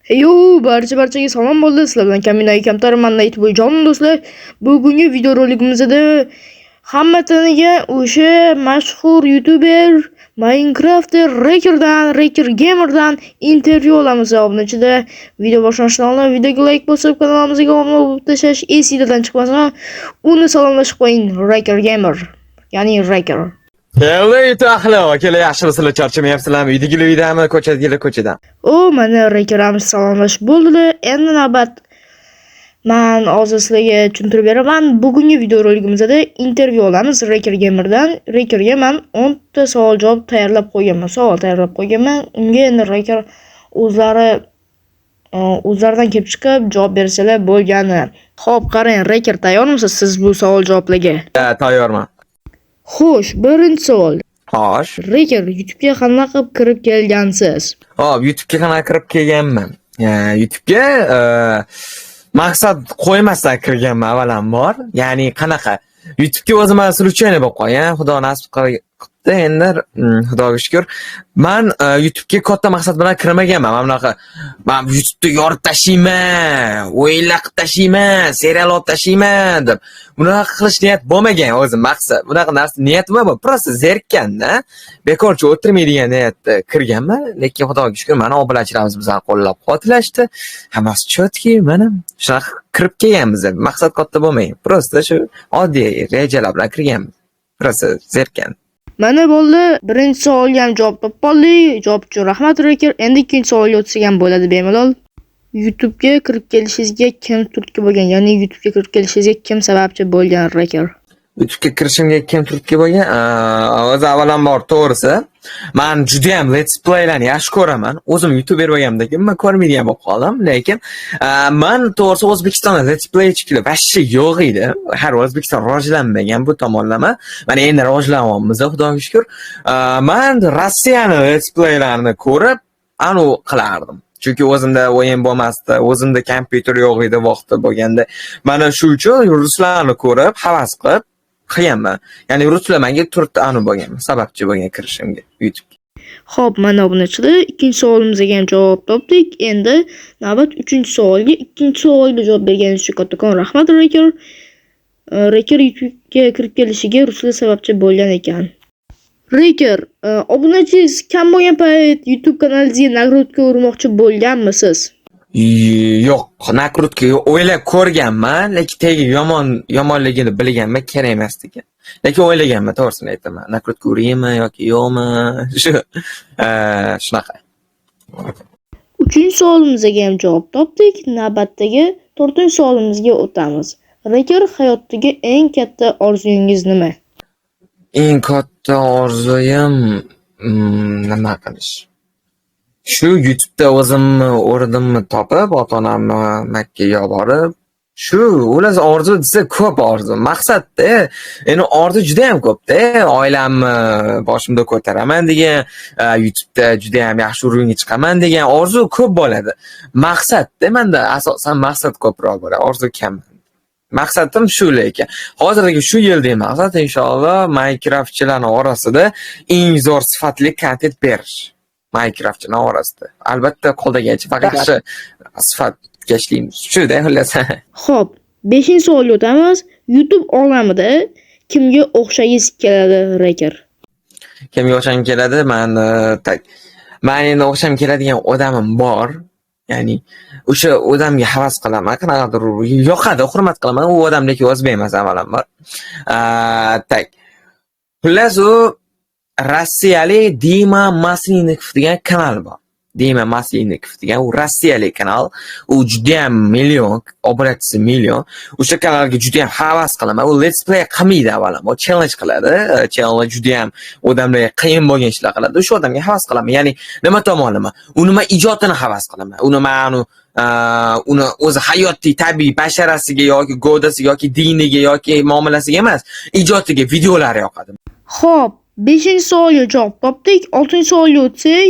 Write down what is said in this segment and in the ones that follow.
Yo, barchaga salom bo'ldi. Sizlar bilan Kamina Kamtar, man aytib jon do'stlar. Bugungi videorolikimizda hamma tanigan o'sha mashhur YouTuber Minecraft'er Raker Gamer'dan intervyu olamiz. Obunachilar video boshlashdan oldin videoga like bosib, kanalimizga obuna bo'lib tashlash esidan chiqmasa, uni salomlashib qo'ying. Raker Gamer, ya'ni Raker. Hello, ahli, akalar, yaxshimisizlar? Charchamayapsizlarmi? Uydagilar ko'chadagilar ko'chada. Mana Rakeramiz salomlashib bo'ldilar. Endi navbat men hozir sizlarga tushuntirib beraman. Bugungi videorolikimizda intervyu olamiz Raker Gamer'dan. Rakerga men 10 ta savol javob tayyorlab qo'yganman. Unga endi Raker o'zlaridan kelib chiqib javob bersalar bo'lgani. Xo'p, qarang, Raker tayyormisiz siz bu savol javoblarga? Tayyorman. Xo'sh, birinchi savol. Xo'sh. Raker, YouTube'ga qanday qilib kirib kelgansiz? Hop, YouTube'ga qanday kirib kelganman? YouTube'ga maqsad qo'ymasdan kirganman avvalambor. Ya'ni qanaqa? YouTube'ga o'zim случайно bo'lib qolgan. Xudo nasib qildi endi, Xudoga shukr. Men YouTube'ga katta maqsad bilan kirmaganman. Men YouTube'da yorib tashlayman, o'yinlar qilib tashlayman, serial olib tashlayman deb. Bunaqa qilish niyat bo'lmagan o'zim maqsad. Bunaqa narsa niyat bo'lmagan, просто zerikkan-da. Bekorchi o'tirmaydigan niyatda kirganman, lekin Xudoga shukr, mana obunachilarimiz bizani qo'llab-quvvatlashdi. Hammasi chotki, mana shunaqa kirib kelganmiz. Maqsad katta bo'lmagan. Просто shu oddiy rejalar bilan kirganmiz. Просто zerikkan. Mana bo'ldi, birinchi savolga ham javob topib qoldik. Javob uchun rahmat Raker. Endi ikkinchi savolga o'tsak ham bo'ladi bemalol. YouTube'ga kirib kelishingizga kim turtki bo'lgan? Ya'ni YouTube'ga kirib kelishingizga kim sababchi bo'lgan Raker? YouTube'ga kirishimga kim turtki bo'lgan? O'zi avvalambor to'g'risi, men juda ham let's playlarni yaxshi ko'raman. O'zim YouTuber bo'lganimda kimni ko'rmaydigan bo'lib qoldim, lekin men to'g'risi O'zbekistonda let's playchilar vashshi yo'q edi. Har O'zbekiston rivojlanmagan bu tomonlama. Mana endi rivojlanyapmiz, Xudoga shukr. Men Rossiyani let's playlarini ko'rib, anu qilardim. Chunki o'zimda o'yin bo'lmasdi, o'zimda kompyuter yo'q edi vaqti bo'lganda. Mana shu uchun ruslarni ko'rib, havas qilib qilganman. Ya'ni ruslar menga turtdi anu bo'lgan, sababchi bo'lgan kirishimga YouTube. Xo'p, mana obunachilar, ikkinchi savolimizga ham javob topdik. Endi navbat uchinchi savolga. Ikkinchi savolga javob berganingiz uchun kattakon rahmat Raker. Raker YouTube'ga kirib kelishiga ruslar sababchi bo'lgan ekan. Raker, obunachingiz kam bo'lgan payt YouTube kanalingizga nagrodka urmoqchi bo'lganmisiz? Yo'q, nakrutka o'ylab ko'rganman, lekin tegi yomonligini bilganman, kerak emas ekan. Lekin o'ylaganman, to'g'risini aytaman. Nakrutka uraymi yoki yo'qmi? Shunaqa. Uchinchi savolimizga ham javob topdik. Navbatdagi 4-savolimizga o'tamiz. Raker, hayotdagi eng katta orzungiz nima? Eng katta orzuyim nima qilish? Shu YouTube'da o'zimni o'rnimni topib, ota-onamni Makkaga borib, shu o'lazi orzu desa ko'p orzu. Maqsadda, endi orzu juda ham ko'p-da. Oilamni boshimda ko'taraman degan, YouTube'da juda ham yaxshi o'ringa chiqaman degan orzu ko'p bo'ladi. Maqsadda menda asosan maqsad ko'proq bo'ladi, orzu kam. Maqsadim shu lekin. Hozirgi shu yildagi maqsad inshaalloh Minecraftchilarning orasida eng zo'r sifatli kontent berish. Minecraftchilar orasida. Albatta qo'ldagacha faqat yaxshi sifatga ishlaymiz. Shu-da xullas. Xo'p, 5-savolga o'tamiz. YouTube olamida kimga o'xshagingiz keladi Raker? Kimga o'xshagim keladi? Men endi o'xsham keladigan odamim bor. Ya'ni o'sha odamga havas qilaman, qanaqadir yoqadi, hurmat qilaman. U odam lekin o'zbek emas avvalambor. Xullas u rossiyalik Dima Maslinikov degan kanal bor. Dima Maslinikov degan u rossiyalik kanal. U juda ham million, obunachisi million. O'sha kanalga juda ham havas qilaman. U let's play qilmaydi avvalambor, challenge qiladi. Challenge juda ham odamlarga qiyin bo'lgan ishlar qiladi. O'sha odamga havas qilaman. Ya'ni nima tomonlama? Uni men ijodini havas qilaman. Uni o'zi hayotiy, tabiiy basharasiga yoki govdasiga yoki diniga yoki muomalasiga emas, ijodiga videolari yoqadi. Xo'p, 5-savolga javob topdik. 6-savolga o'tsak,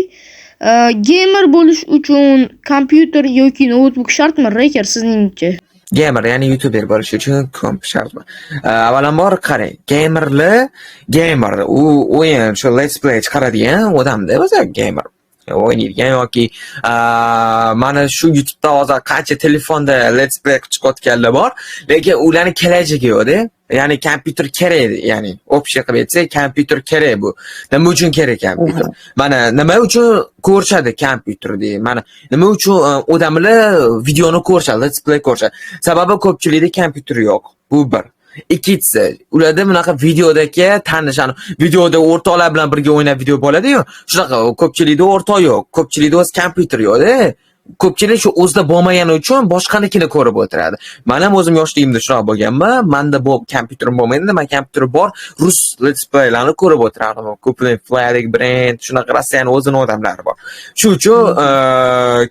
gamer bo'lish uchun kompyuter yoki notebook shartmi Raker sizningcha? Gamer, ya'ni YouTuber bo'lish uchun komp shartmi? Avvalambor qarang, gamer u o'yin shu let's play chiqaradigan odamda o'zi gamer. o'ynaydigan yoki mana shu YouTube'da hozir qancha telefonda let's play chiqayotganlar bor, lekin ularning kelajagi yo'qda. Ya'ni kompyuter kerak, ya'ni общий qilib aytsak, kompyuter kerak bu. Nima uchun kerak kompyuter? Mana nima uchun ko'rishadi kompyuterni? Mana nima uchun odamlar videoni ko'rishadi, let's play ko'rishadi? Sababi ko'pchilikda kompyuter yo'q. Bu bir. Ikkinchisi, ularda bunaqa videodagi tanish, videoda o'rtoqlar bilan birga o'ynab video bo'ladi-yu, shunaqa ko'pchilikda o'rtoq yo'q, ko'pchilikda o'z kompyuter yo'q-da. Ko'pchilik shu o'zida bo'lmagani uchun boshqanikini ko'rib o'tiradi. Men ham o'zim yoshligimda shunaqa bo'lganman. Menda bu kompyuterim bo'lmaydi, men kompyuteri bor, rus let's playlarni ko'rib o'tirardim. Ko'plar Flying Brand, shunaqa Rossiyaning o'zining odamlari bor. Shu uchun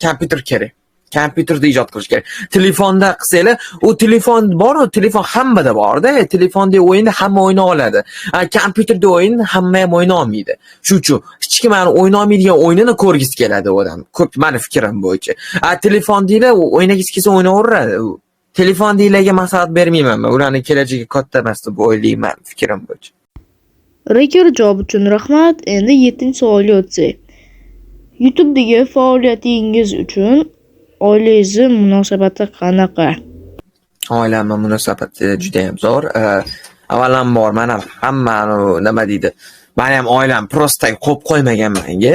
kompyuter kerak. Kompyuterni ijod qilish kerak. Telefonda qilsanglar, u telefon bor, telefon hammada bor-da. Telefondagi o'yinni hamma o'yna oladi. Kompyuterdagi o'yinni hamma ham o'yna olmaydi. Shuning uchun hech kim o'yna olmaydigan o'yinini ko'rgisi keladi odam. Ko'p meni fikrim bo'yicha. Telefondaglar o'ynagisi kelsa o'ynaveradi. Telefondaglarga maslahat bermayman men. Ularning kelajagi katta emas deb o'ylayman, fikrim bo'yicha. Reker javob uchun rahmat. Endi 7-savolga o'tsak. YouTube'dagi faoliyatingiz uchun oilangiz munosabati qanaqa? Oilamning munosabati juda ham zo'r. Avvalambor men ham hammani nima deydi? Men ham oilam prosta qo'yib qo'ymagan menga.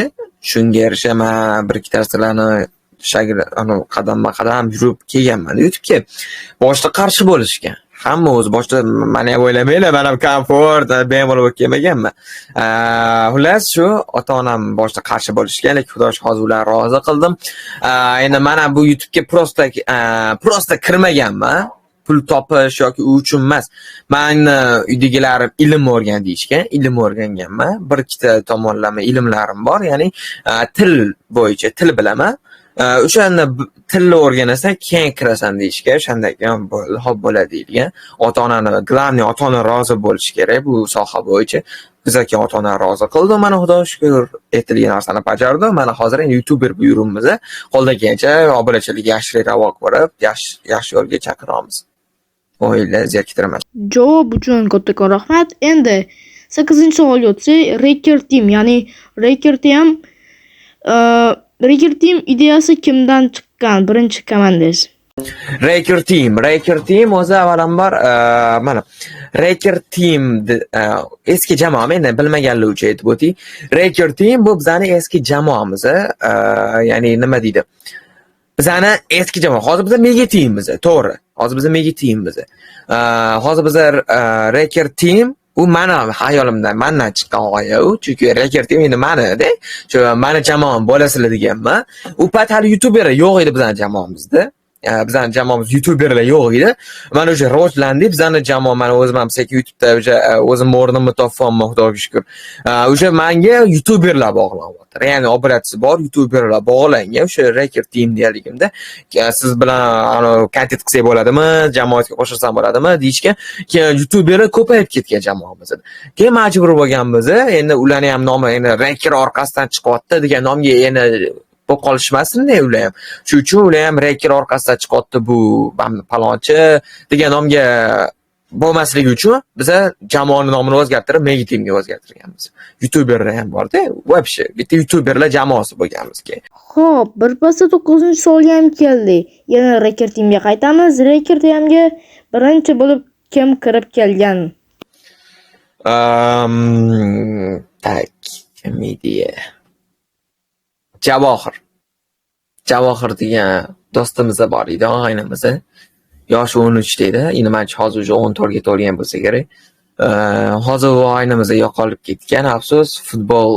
Shunga yarasha men bir ikkita narsalarni qadamma-qadam yurib kelganman YouTube'ga. Boshda qarshi bo'lishgan. Hamma o'zi boshda meni ham o'ylamaylar, men ham komfort, bemalol bo'lib kelmaganman. Xullas shu ota-onam boshda qarshi bo'lishgan, lekin Xudo hozir ularni rozi qildim. Endi mana bu YouTube'ga prosta kirmaganman. Pul topish yoki u uchun emas. Meni uydagilarim ilm o'rgan deyishgan, ilm o'rganganman. Bir ikkita tomonlama ilmlarim bor, ya'ni til bo'yicha til bilaman. O'shani tilni o'rganasan, keyin kirasan deyishga, o'shandan keyin hop bo'ladi deyilgan. Ota-onani, glавный ota-ona rozi bo'lishi kerak bu soha bo'yicha. Bizga ota-ona rozi qildi. Mana Xudo shukr, aytilgan narsani bajardi. Mana hozir endi YouTuber buyurimiz. Qo'ldan kelgancha obunachilik yaxshi ravoq borib, yaxshi yo'lga chaqiramiz. Oila zeriktiramiz. Javob uchun kattakon rahmat. Endi 8-savolga o'tsak, Reker Team, ya'ni Reker Team Reker Team ideyasi kimdan chiqqan? Birinchi komandangiz. Reker Team o'zi avvalambor mana Reker Team eski jamoa, men bilmaganlar uchun aytib o'tay. Reker Team bu bizning eski jamoamiz, ya'ni nima deydi? Bizning eski jamoa. Hozir biz Mega Teammiz, to'g'ri. Hozir biz Mega Teammiz. Hozir biz Reker Team u meni hayolimdan, mendan chiqqan g'oya u, chunki Reker Team endi meni-da, shu meni jamoam bo'lasizlar deganman. U payt hali YouTuber yo'q edi bizning jamoamizda. Bizning jamoamiz YouTuberlar yo'q edi. Mana o'sha rivojlandi, bizning jamoa mana o'zim ham sekin YouTube'da o'sha o'zim o'rnimni topganman, Xudoga shukr. O'sha menga YouTuberlar bog'lanyapti. Ya'ni obunachi bor YouTuberlar bog'langan, o'sha Reker Team deyaligimda. Siz bilan kontent qilsak bo'ladimi, jamoatga qo'shilsam bo'ladimi deyishgan. Keyin YouTuberlar ko'payib ketgan jamoamizda. Keyin majbur bo'lganmiz, endi ularning ham nomi endi Reker orqasidan chiqyapti degan nomga endi qolishmasin-da ular ham. Shu uchun ular ham Reker orqasidan chiqyapti bu palonchi degan nomga bo'lmasligi uchun biz jamoaning nomini o'zgartirib Mega Teamga o'zgartirganmiz. YouTuberlar ham bor-da, вообще bitta YouTuberlar jamoasi bo'lganmiz keyin. Xo'p, birpasda 9-savolga ham keldik. Yana Reker Teamga qaytamiz. Reker Teamga birinchi bo'lib kim kirib kelgan? Tak, media. Javohir degan do'stimiz bor edi, og'aynimiz. Yoshi 13 deydi. Endi mencha hozir уже 14 ga to'lgan bo'lsa kerak. Hozir u og'aynimiz yo'qolib ketgan, afsus, futbol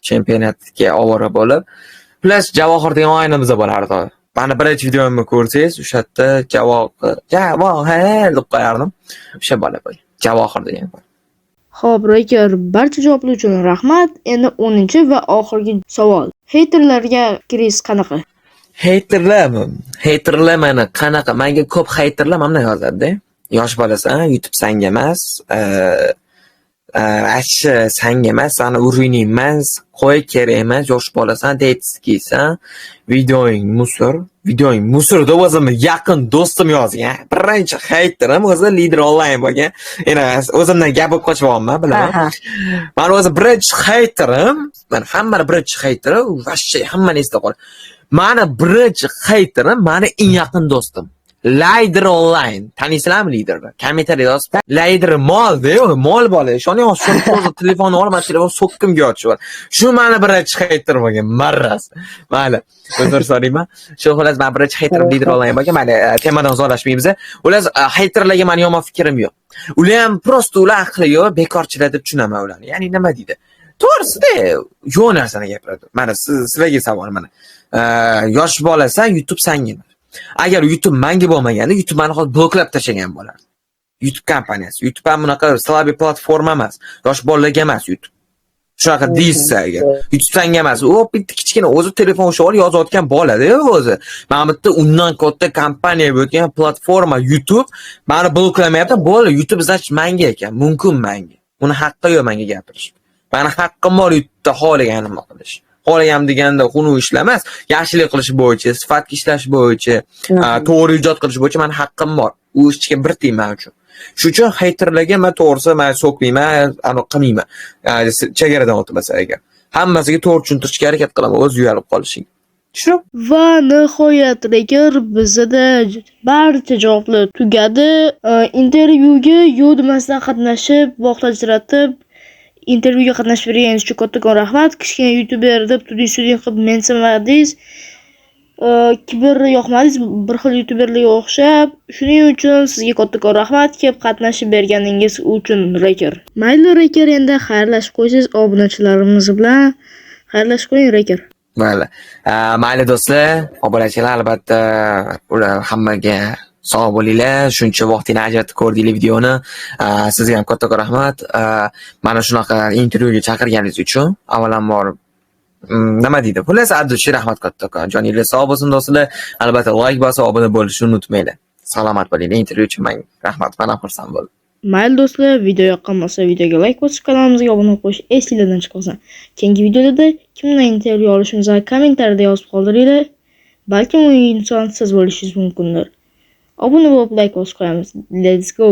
chempionatiga ovora bo'lib. Plus Javohir degan og'aynimiz bo'lardi. Meni birinchi videomni ko'rsangiz, o'sha yerda Javohir deb qo'yardim. O'sha bola bo'y. Javohir degan. Xo'p, Reker, barcha javoblar uchun rahmat. Endi 10 va oxirgi savol. Heyterlarga fikringiz qanaqa? Heyterlar mana qanaqa? Menga ko'p heyterlar mana yozadi-da. Yosh bolasi, YouTube sanga emas, Ashi sanga emas, sani uruning emas, qo'y kerak emas, yosh bolasan, deytskiysan, videoing musor deb o'zimni yaqin do'stim yozgan. Birinchi haterim o'zi lider onlayn bo'lgan. Yana o'zimdan gapib qo'ymoqman, bilaman. Men o'zi birinchi haterim, men hammani birinchi hateri, vashcha hammani esda qol. Meni birinchi haterim, meni eng yaqin do'stim. Lider online. Tanisizlarmi liderni? Kommentariyada yozib, lider mol bola. Shuni o'zi telefonni olma, telefon so'kkimga yo'chib. Shu meni birinchi hater bo'lgan, marras. Mayli. Uzr so'rayman. Shu xolos men birinchi haterim lider online bo'lgan. Mayli, temadan uzoqlashmaymiz. Ular haterlarga meni yomon fikrim yo'q. Ular ham prosta ular aqli yo'q, bekorchilar deb tushunaman ularni. Ya'ni nima deydi? To'g'risida yo'q narsani gapiradi. Mana sizlarga savol mana. Yosh bolasan, YouTube sanga emas. Agar YouTube menga bo'lmaganda, YouTube meni hozir bloklab tashlagan bo'lardi. YouTube kompaniyasi. YouTube ham bunaqa salabiy platforma emas. Yosh bolalarga emas YouTube. Shunaqa deysiz agar. YouTube sanga emas. U bitta kichkina o'zi telefon ushlab olib yozayotgan bo'ladi o'zi. Mana bitta undan katta kompaniya bo'lgan platforma YouTube meni bloklamayapti. Bo'ldi, YouTube значит menga ekan. Mumkin menga. Uni haqqi yo'q menga gapirish. Meni haqqim bor YouTube'da xohlaganimni qilish. Xohlayam deganda xunu ishlamas, yaxshilik qilish bo'yicha, sifatga ishlash bo'yicha, to'g'ri ijod qilish bo'yicha meni haqqim bor. U ishga bir tiyman uchun. Shuning uchun haterlarga men to'g'risi men so'kmayman, qilmayman. Chegaradan o'tmasa agar. Hammasiga to'g'ri tushuntirishga harakat qilaman, o'z uyalib qolishing. Shu. Va nihoyat Reker bizda barcha javoblar tugadi. Intervyuga yo'q demasdan qatnashib, vaqt ajratib intervyuga qatnashib berganingiz uchun kattakon rahmat. Kichkina youtuber deb tuding qilib mensimadingiz. Kibr yoqmadingiz, bir xil youtuberlarga o'xshab. Shuning uchun sizga kattakon rahmat kelib qatnashib berganingiz uchun Reker. Mayli Reker, endi xayrlashib qo'ysiz obunachilarimiz bilan. Xayrlashib qo'ying Reker. Mayli. Mayli do'stlar, obunachilar albatta ular hammaga sog' bo'linglar. Shuncha vaqtini ajratib ko'rdinglar videoni. Sizga ham katta rahmat. Mana shunaqa intervyuga chaqirganingiz uchun avvalambor nima deydi? Xullas, addushi rahmat katta. Joningiz sog' bo'lsin do'stlar. Albatta like bosib, obuna bo'lishni unutmanglar. Salomat bo'linglar. Intervyu uchun menga rahmat. Men ham xursand bo'ldim. Mayli do'stlar, video yoqqan bo'lsa videoga like bosib, kanalimizga obuna bo'lish esingizdan chiqmasin. Keyingi videolarda kimdan intervyu olishimizni kommentariyada yozib qoldiringlar. Balki u inson siz bo'lishingiz mumkindir. Obuna bo'lib like bosib qo'yamiz. Let's go.